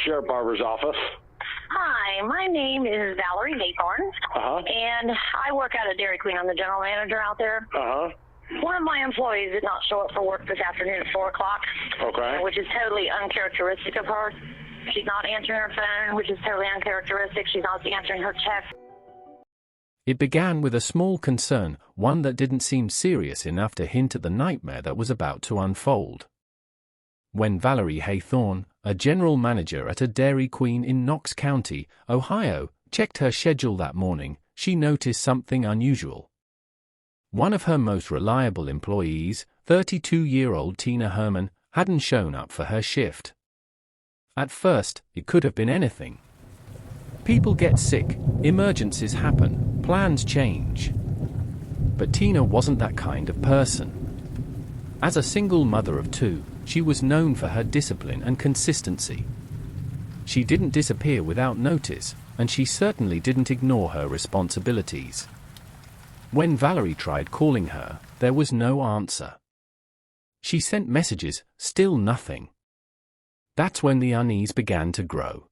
Sheriff Barber's office. Hi, my name is Valerie Haythorne, and I work at a Dairy Queen. I'm the general manager out there. One of my employees did not show up for work this afternoon at 4 o'clock, which is totally uncharacteristic of her. She's not answering her phone, which is totally uncharacteristic. She's not answering her text. It began with a small concern, one that didn't seem serious enough to hint at the nightmare that was about to unfold. When Valerie Haythorne, a general manager at a Dairy Queen in Knox County, Ohio, checked her schedule that morning, she noticed something unusual. One of her most reliable employees, 32-year-old Tina Herman, hadn't shown up for her shift. At first, it could have been anything. People get sick, emergencies happen, plans change. But Tina wasn't that kind of person. As a single mother of two, she was known for her discipline and consistency. She didn't disappear without notice, and she certainly didn't ignore her responsibilities. When Valerie tried calling her, there was no answer. She sent messages, still nothing. That's when the unease began to grow.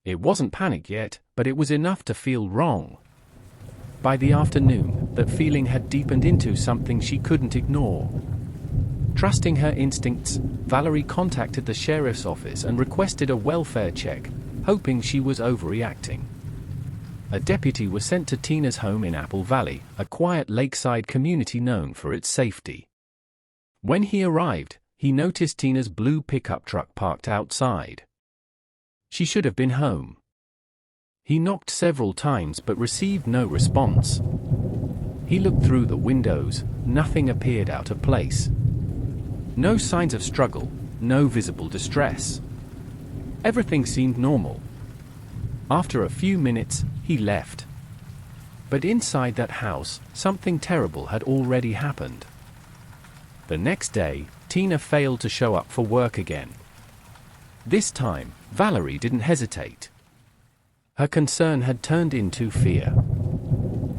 It wasn't panic yet, but it was enough to feel wrong. By the afternoon, that feeling had deepened into something she couldn't ignore. Trusting her instincts, Valerie contacted the sheriff's office and requested a welfare check, hoping she was overreacting. A deputy was sent to Tina's home in Apple Valley, a quiet lakeside community known for its safety. When he arrived, he noticed Tina's blue pickup truck parked outside. She should have been home. He knocked several times but received no response. He looked through the windows, nothing appeared out of place. No signs of struggle, no visible distress. Everything seemed normal. After a few minutes, he left. But inside that house, something terrible had already happened. The next day, Tina failed to show up for work again. This time, Valerie didn't hesitate. Her concern had turned into fear.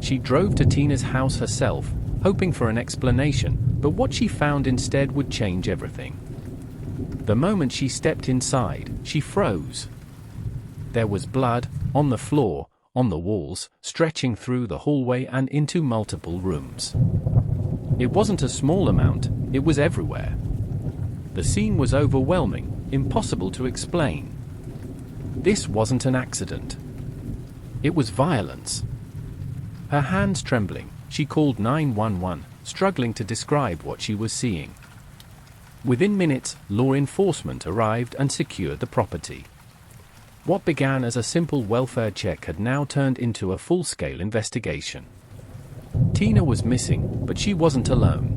She drove to Tina's house herself, hoping for an explanation, but what she found instead would change everything. The moment she stepped inside, she froze. There was blood, on the floor, on the walls, stretching through the hallway and into multiple rooms. It wasn't a small amount, it was everywhere. The scene was overwhelming, impossible to explain. This wasn't an accident. It was violence. Her hands trembling, she called 911, struggling to describe what she was seeing. Within minutes, law enforcement arrived and secured the property. What began as a simple welfare check had now turned into a full-scale investigation. Tina was missing, but she wasn't alone.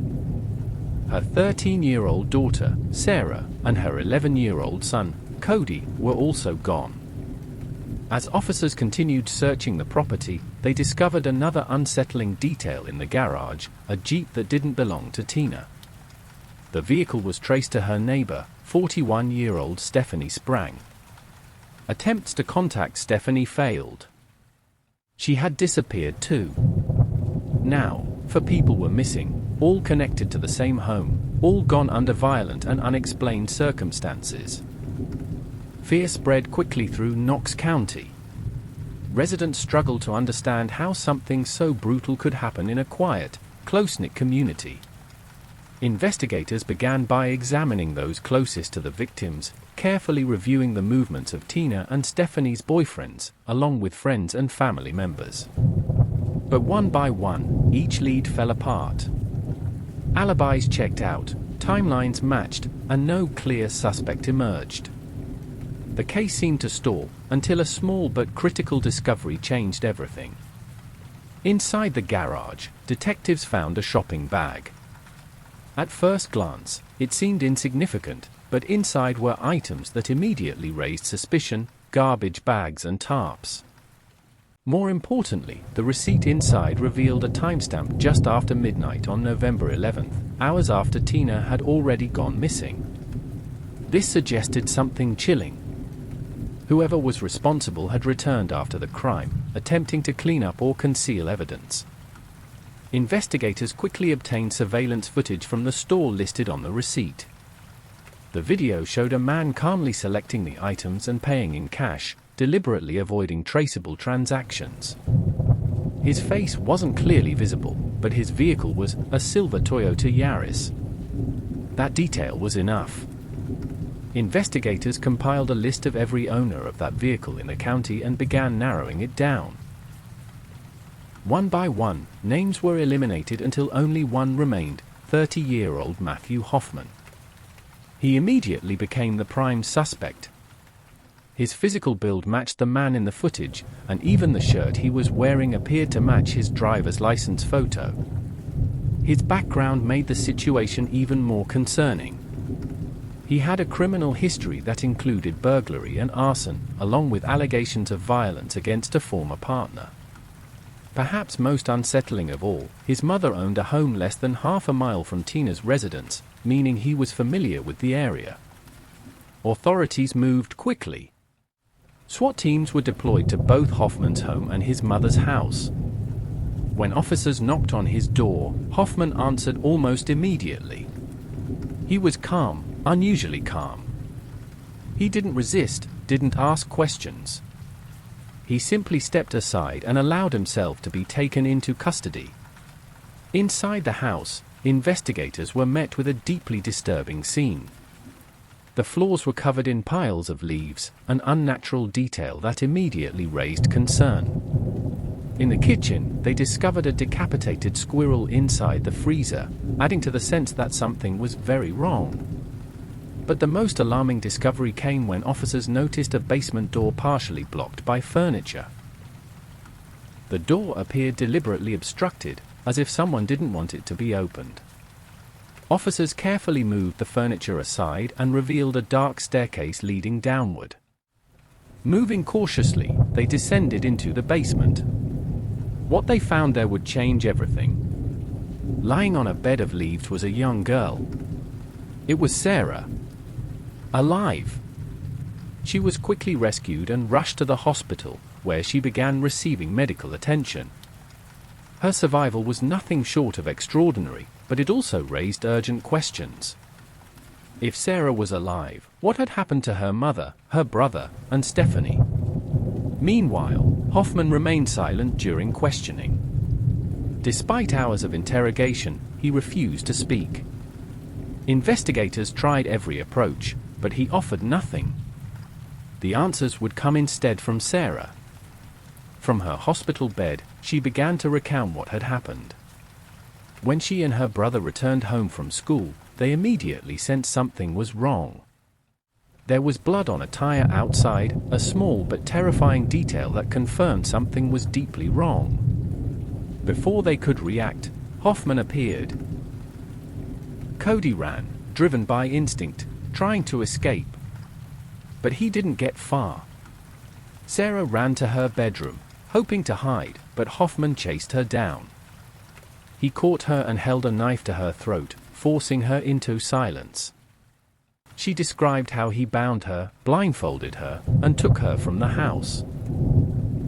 Her 13-year-old daughter, Sarah, and her 11-year-old son, Cody, were also gone. As officers continued searching the property, they discovered another unsettling detail in the garage, a Jeep that didn't belong to Tina. The vehicle was traced to her neighbor, 41-year-old Stephanie Sprang. Attempts to contact Stephanie failed. She had disappeared too. Now, 4 people were missing, all connected to the same home, all gone under violent and unexplained circumstances. Fear spread quickly through Knox County. Residents struggled to understand how something so brutal could happen in a quiet, close-knit community. Investigators began by examining those closest to the victims, carefully reviewing the movements of Tina and Stephanie's boyfriends, along with friends and family members. But one by one, each lead fell apart. Alibis checked out, timelines matched, and no clear suspect emerged. The case seemed to stall, until a small but critical discovery changed everything. Inside the garage, detectives found a shopping bag. At first glance, it seemed insignificant, but inside were items that immediately raised suspicion: garbage bags and tarps. More importantly, the receipt inside revealed a timestamp just after midnight on November 11th, hours after Tina had already gone missing. This suggested something chilling. Whoever was responsible had returned after the crime, attempting to clean up or conceal evidence. Investigators quickly obtained surveillance footage from the store listed on the receipt. The video showed a man calmly selecting the items and paying in cash, deliberately avoiding traceable transactions. His face wasn't clearly visible, but his vehicle was a silver Toyota Yaris. That detail was enough. Investigators compiled a list of every owner of that vehicle in the county and began narrowing it down. One by one, names were eliminated until only one remained, 30-year-old Matthew Hoffman. He immediately became the prime suspect. His physical build matched the man in the footage, and even the shirt he was wearing appeared to match his driver's license photo. His background made the situation even more concerning. He had a criminal history that included burglary and arson, along with allegations of violence against a former partner. Perhaps most unsettling of all, his mother owned a home less than half a mile from Tina's residence, meaning he was familiar with the area. Authorities moved quickly. SWAT teams were deployed to both Hoffman's home and his mother's house. When officers knocked on his door, Hoffman answered almost immediately. He was calm, unusually calm. He didn't resist, didn't ask questions. He simply stepped aside and allowed himself to be taken into custody. Inside the house, investigators were met with a deeply disturbing scene. The floors were covered in piles of leaves, an unnatural detail that immediately raised concern. In the kitchen, they discovered a decapitated squirrel inside the freezer, adding to the sense that something was very wrong. But the most alarming discovery came when officers noticed a basement door partially blocked by furniture. The door appeared deliberately obstructed, as if someone didn't want it to be opened. Officers carefully moved the furniture aside and revealed a dark staircase leading downward. Moving cautiously, they descended into the basement. What they found there would change everything. Lying on a bed of leaves was a young girl. It was Sarah. Alive. She was quickly rescued and rushed to the hospital, where she began receiving medical attention. Her survival was nothing short of extraordinary, but it also raised urgent questions. If Sarah was alive, what had happened to her mother, her brother, and Stephanie? Meanwhile, Hoffman remained silent during questioning. Despite hours of interrogation, he refused to speak. Investigators tried every approach, but he offered nothing. The answers would come instead from Sarah. From her hospital bed, she began to recount what had happened. When she and her brother returned home from school, they immediately sensed something was wrong. There was blood on a tire outside, a small but terrifying detail that confirmed something was deeply wrong. Before they could react, Hoffman appeared. Cody ran, driven by instinct, trying to escape. But he didn't get far. Sarah ran to her bedroom, hoping to hide, but Hoffman chased her down. He caught her and held a knife to her throat, forcing her into silence. She described how he bound her, blindfolded her, and took her from the house.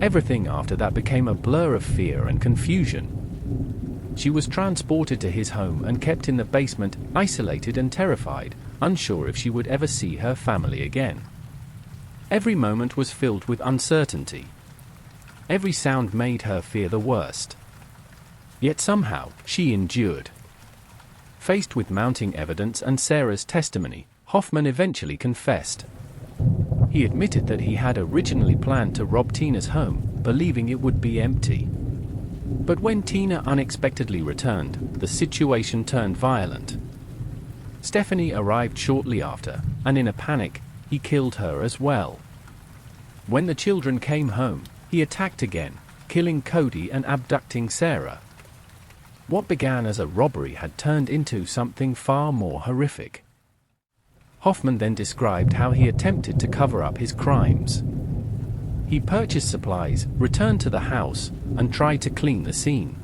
Everything after that became a blur of fear and confusion. She was transported to his home and kept in the basement, isolated and terrified, unsure if she would ever see her family again. Every moment was filled with uncertainty. Every sound made her fear the worst. Yet somehow, she endured. Faced with mounting evidence and Sarah's testimony, Hoffman eventually confessed. He admitted that he had originally planned to rob Tina's home, believing it would be empty. But when Tina unexpectedly returned, the situation turned violent. Stephanie arrived shortly after, and in a panic, he killed her as well. When the children came home, he attacked again, killing Cody and abducting Sarah. What began as a robbery had turned into something far more horrific. Hoffman then described how he attempted to cover up his crimes. He purchased supplies, returned to the house, and tried to clean the scene.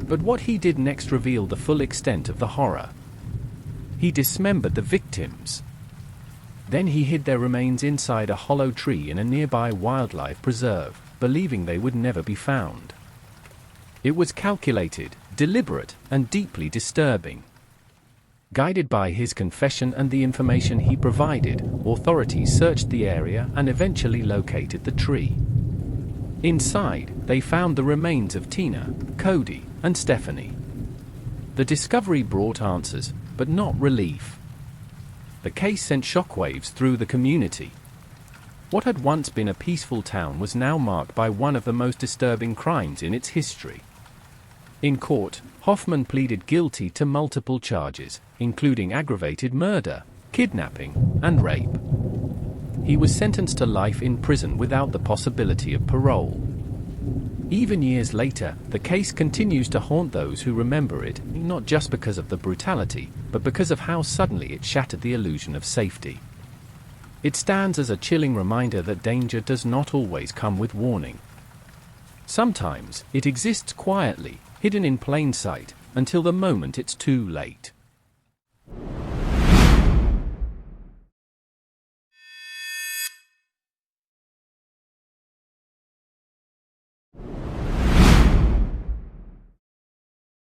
But what he did next revealed the full extent of the horror. He dismembered the victims. Then he hid their remains inside a hollow tree in a nearby wildlife preserve, believing they would never be found. It was calculated, deliberate, and deeply disturbing. Guided by his confession and the information he provided, authorities searched the area and eventually located the tree. Inside, they found the remains of Tina, Cody, and Stephanie. The discovery brought answers, but not relief. The case sent shockwaves through the community. What had once been a peaceful town was now marked by one of the most disturbing crimes in its history. In court, Hoffman pleaded guilty to multiple charges, including aggravated murder, kidnapping, and rape. He was sentenced to life in prison without the possibility of parole. Even years later, the case continues to haunt those who remember it, not just because of the brutality, but because of how suddenly it shattered the illusion of safety. It stands as a chilling reminder that danger does not always come with warning. Sometimes, it exists quietly, hidden in plain sight, until the moment it's too late.